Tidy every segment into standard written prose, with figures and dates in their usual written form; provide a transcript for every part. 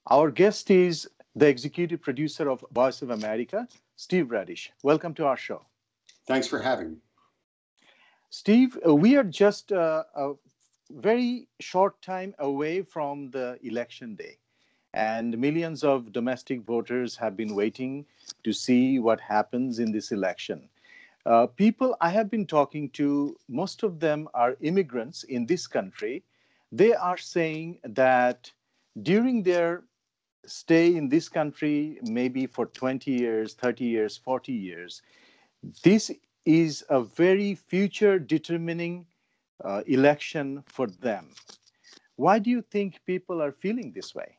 Our guest is the executive producer of Voice of America, Steve Redisch. Welcome to our show. Thanks for having me. Steve, we are just a very short time away from the election day, and millions of domestic voters have been waiting to see what happens in this election. People I have been talking to, most of them are immigrants in this country. They are saying that during their stay in this country, maybe for 20 years, 30 years, 40 years, this is a very future determining election for them. Why do you think people are feeling this way?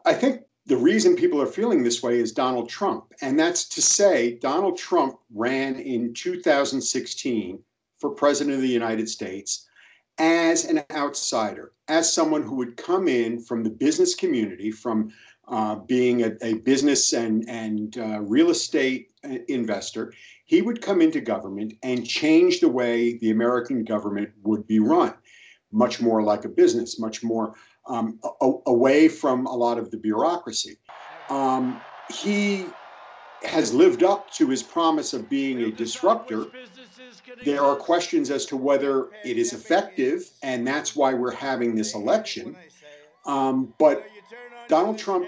I think the reason people are feeling this way is Donald Trump. And that's to say, Donald Trump ran in 2016 for president of the United States as an outsider, as someone who would come in from the business community, from being a business and real estate investor. He would come into government and change the way the American government would be run, much more like a business, much more away from a lot of the bureaucracy. He has lived up to his promise of being a disruptor. There are questions as to whether it is effective, and that's why we're having this election. But Donald Trump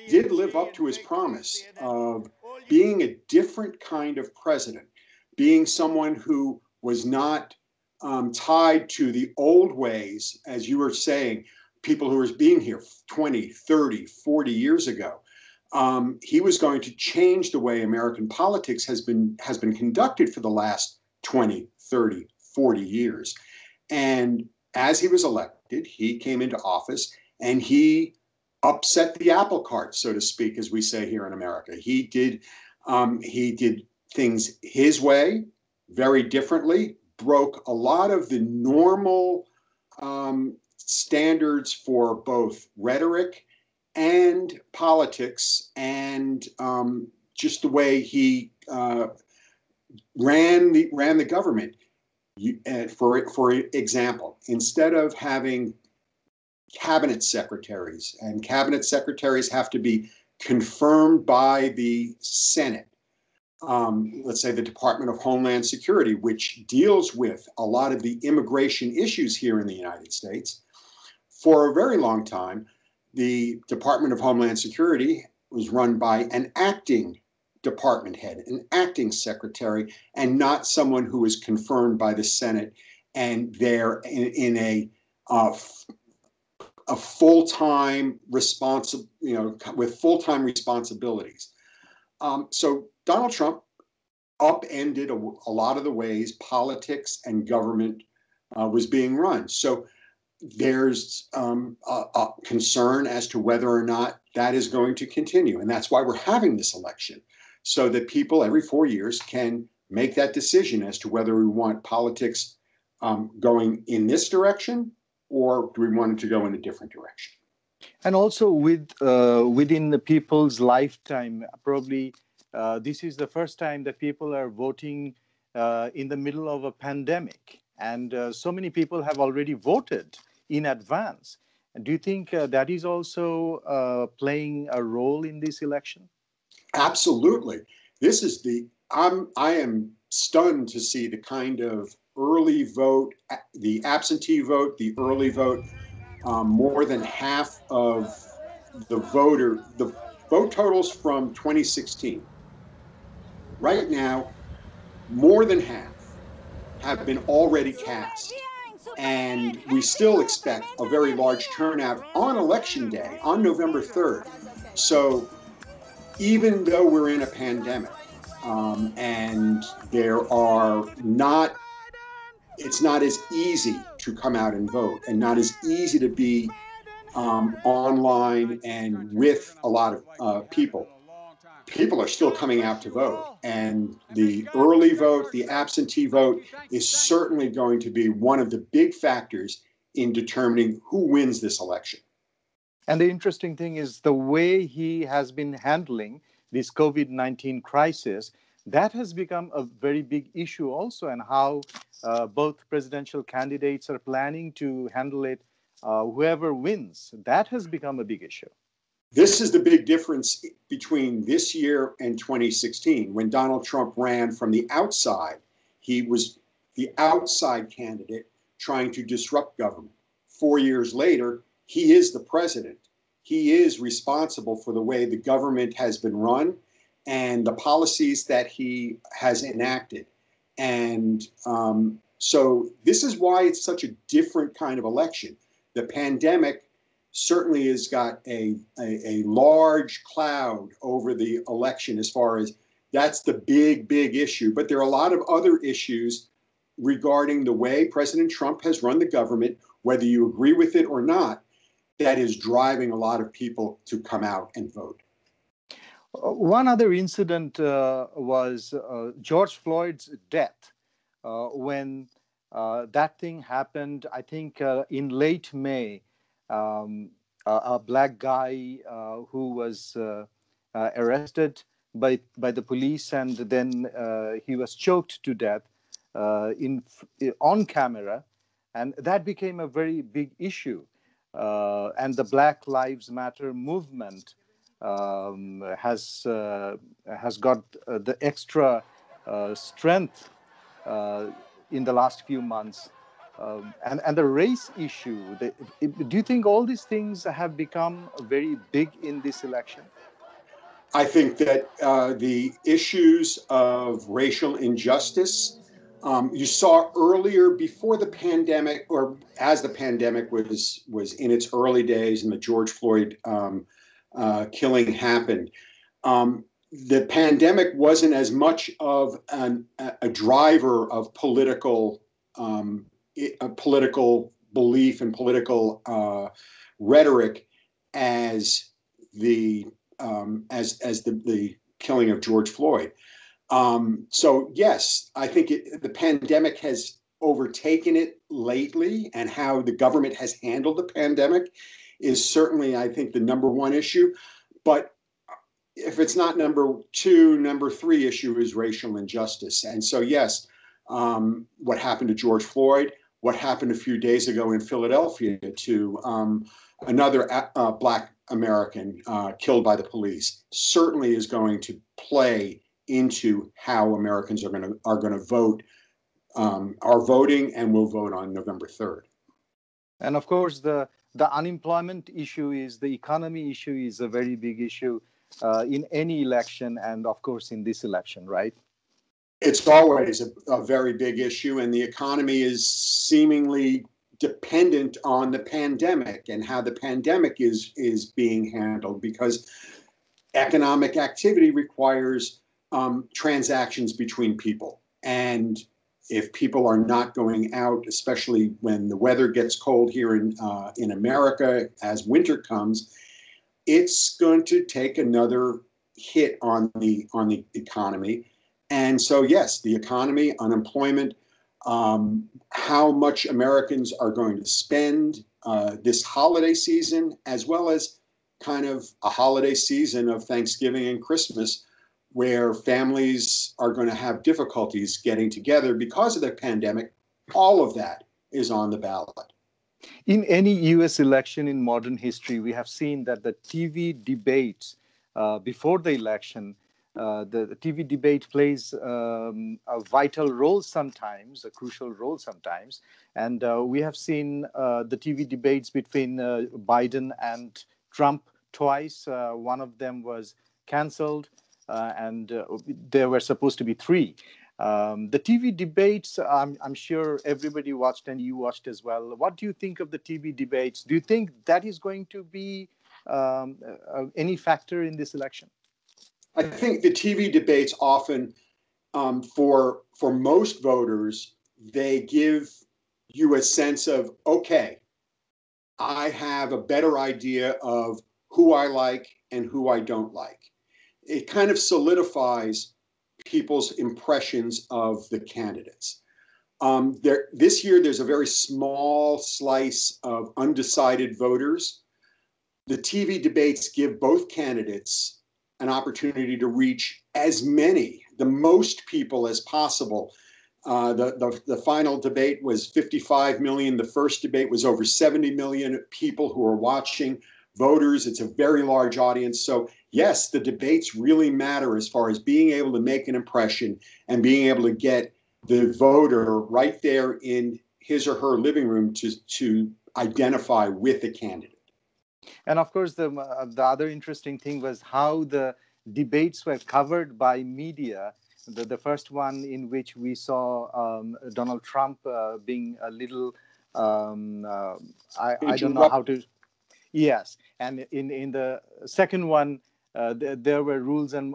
did live up to his promise of being a different kind of president, being someone who was not tied to the old ways, as you were saying, people who were being here 20, 30, 40 years ago. He was going to change the way American politics has been conducted for the last 20, 30, 40 years. And as he was elected, he came into office and he upset the apple cart, so to speak, as we say here in America. He did things his way, very differently, broke a lot of the normal standards for both rhetoric and politics, and just the way he ran the government. For example, instead of having cabinet secretaries, and cabinet secretaries have to be confirmed by the Senate, let's say the Department of Homeland Security, which deals with a lot of the immigration issues here in the United States. For a very long time, the Department of Homeland Security was run by an acting department head, an acting secretary, and not someone who was confirmed by the Senate and they're in a full-time with full-time responsibilities. So Donald Trump upended a lot of the ways politics and government was being run. So there's a concern as to whether or not that is going to continue. And that's why we're having this election, so that people every 4 years can make that decision as to whether we want politics going in this direction, or do we want it to go in a different direction? And also within the people's lifetime, probably this is the first time that people are voting in the middle of a pandemic. And so many people have already voted in advance. And do you think that is also playing a role in this election? Absolutely. This is I am stunned to see the kind of early vote, the absentee vote, the early vote. More than half of the vote totals from 2016. Right now, more than half have been already cast. And we still expect a very large turnout on Election Day, on November 3rd. So even though we're in a pandemic and it's not as easy to come out and vote, and not as easy to be online and with a lot of people. People are still coming out to vote. And the early vote, the absentee vote, is certainly going to be one of the big factors in determining who wins this election. And the interesting thing is the way he has been handling this COVID-19 crisis, that has become a very big issue also, and how both presidential candidates are planning to handle it whoever wins. That has become a big issue. This is the big difference between this year and 2016. When Donald Trump ran from the outside, he was the outside candidate trying to disrupt government. 4 years later, he is the president. He is responsible for the way the government has been run and the policies that he has enacted. And so this is why it's such a different kind of election. The pandemic certainly has got a large cloud over the election as far as that's the big issue. But there are a lot of other issues regarding the way President Trump has run the government, whether you agree with it or not, that is driving a lot of people to come out and vote. One other incident was George Floyd's death. When that thing happened, I think in late May, a black guy who was arrested by the police, and then he was choked to death on camera, and that became a very big issue. And the Black Lives Matter movement has got the extra strength in the last few months. And the race issue, do you think all these things have become very big in this election? I think that the issues of racial injustice, you saw earlier before the pandemic, or as the pandemic was in its early days and the George Floyd killing happened. The pandemic wasn't as much of a driver of political belief and political rhetoric as the killing of George Floyd. So yes, I think the pandemic has overtaken it lately, and how the government has handled the pandemic is certainly, I think, the number one issue. But if it's not number two, number three issue is racial injustice. And so yes, what happened to George Floyd, what happened a few days ago in Philadelphia to another Black American killed by the police, certainly is going to play into how Americans are going to vote, are voting, and will vote on November 3rd. And of course, the unemployment issue is, the economy issue is a very big issue in any election, and of course in this election, right? It's always a very big issue, and the economy is seemingly dependent on the pandemic and how the pandemic is being handled, because economic activity requires transactions between people. And if people are not going out, especially when the weather gets cold here in America as winter comes, it's going to take another hit on the economy. And so, yes, the economy, unemployment, how much Americans are going to spend this holiday season, as well as kind of a holiday season of Thanksgiving and Christmas, where families are going to have difficulties getting together because of the pandemic. All of that is on the ballot. In any US election in modern history, we have seen that the TV debates before the election, the TV debate plays a vital role sometimes, a crucial role sometimes. And we have seen the TV debates between Biden and Trump twice. One of them was canceled, and there were supposed to be three. The TV debates, I'm sure everybody watched, and you watched as well. What do you think of the TV debates? Do you think that is going to be any factor in this election? I think the TV debates often, for most voters, they give you a sense of, okay, I have a better idea of who I like and who I don't like. It kind of solidifies people's impressions of the candidates. This year, there's a very small slice of undecided voters. The TV debates give both candidates an opportunity to reach as many, the most people as possible, The final debate was 55 million. The first debate was over 70 million people who are watching, voters. It's a very large audience. So yes, the debates really matter as far as being able to make an impression and being able to get the voter right there in his or her living room to identify with the candidate. And of course, the other interesting thing was how the debates were covered by media. The first one in which we saw Donald Trump being a little, I don't know how to, yes. And in the second one, there were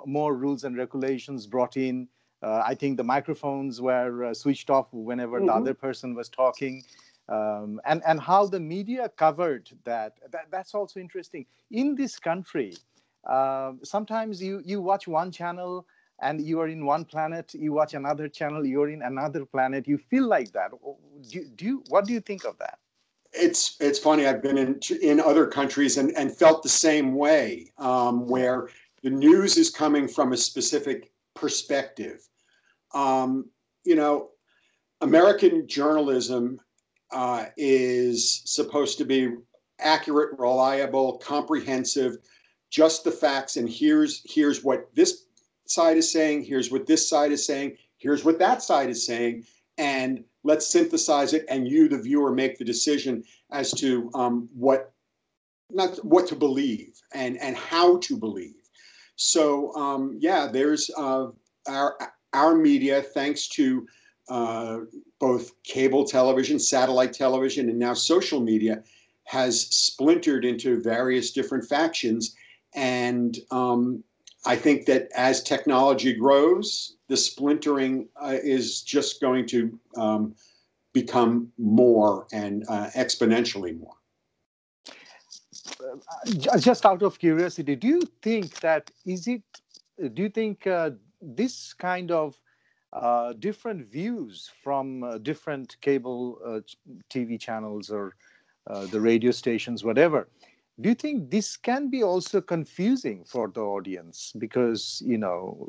more rules and regulations brought in. I think the microphones were switched off whenever the other person was talking. And how the media covered that's also interesting. In this country, sometimes you watch one channel and you are in one planet, you watch another channel, you're in another planet. You feel like that. What do you think of that? It's funny. I've been in other countries and felt the same way, where the news is coming from a specific perspective. You know, American journalism is supposed to be accurate, reliable, comprehensive, just the facts. And here's what this side is saying. Here's what this side is saying. Here's what that side is saying. And let's synthesize it, and you, the viewer, make the decision as to what to believe and how to believe. So yeah, there's our media, thanks to both cable television, satellite television, and now social media, has splintered into various different factions. And I think that as technology grows, the splintering is just going to become more and exponentially more. Just out of curiosity, do you think this kind of different views from different cable TV channels or the radio stations, whatever, do you think this can be also confusing for the audience? Because,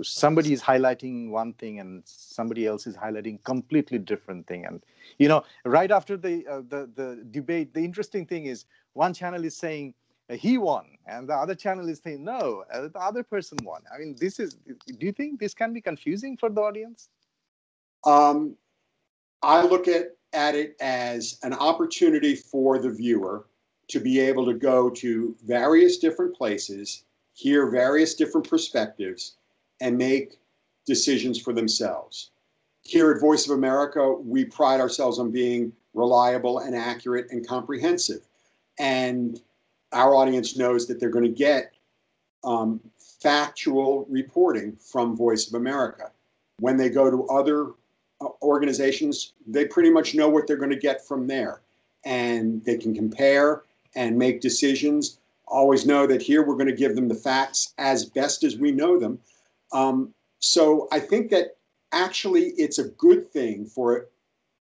somebody is highlighting one thing and somebody else is highlighting completely different thing. And, right after the debate, the interesting thing is one channel is saying he won and the other channel is saying, no, the other person won. I mean, do you think this can be confusing for the audience? I look at it as an opportunity for the viewer to be able to go to various different places, hear various different perspectives, and make decisions for themselves. Here at Voice of America, we pride ourselves on being reliable and accurate and comprehensive. And our audience knows that they're going to get factual reporting from Voice of America. When they go to other organizations, they pretty much know what they're going to get from there. And they can compare and make decisions. Always know that here we're going to give them the facts as best as we know them. So I think that actually it's a good thing for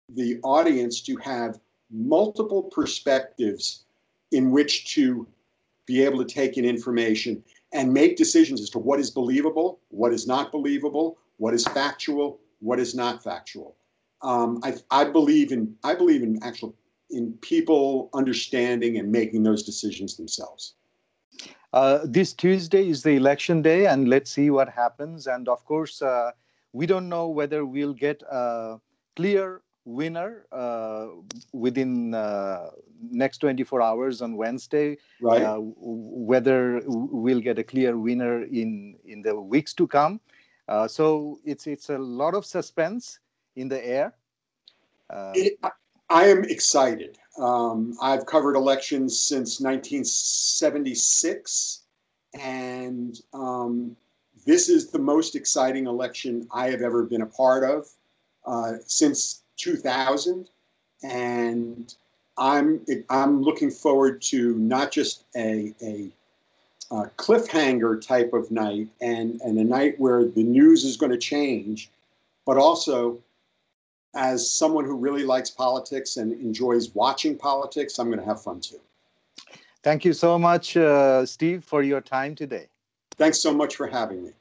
the audience to have multiple perspectives in which to be able to take in information and make decisions as to what is believable, what is not believable, what is factual, what is not factual. I believe in people understanding and making those decisions themselves. This Tuesday is the election day, and let's see what happens. And of course, we don't know whether we'll get a clear winner within next 24 hours on Wednesday. Right. Whether we'll get a clear winner in the weeks to come. So it's a lot of suspense in the air. I am excited. I've covered elections since 1976, and this is the most exciting election I have ever been a part of since 2000. And I'm looking forward to not just a cliffhanger type of night and a night where the news is going to change, but also, as someone who really likes politics and enjoys watching politics, I'm going to have fun too. Thank you so much, Steve, for your time today. Thanks so much for having me.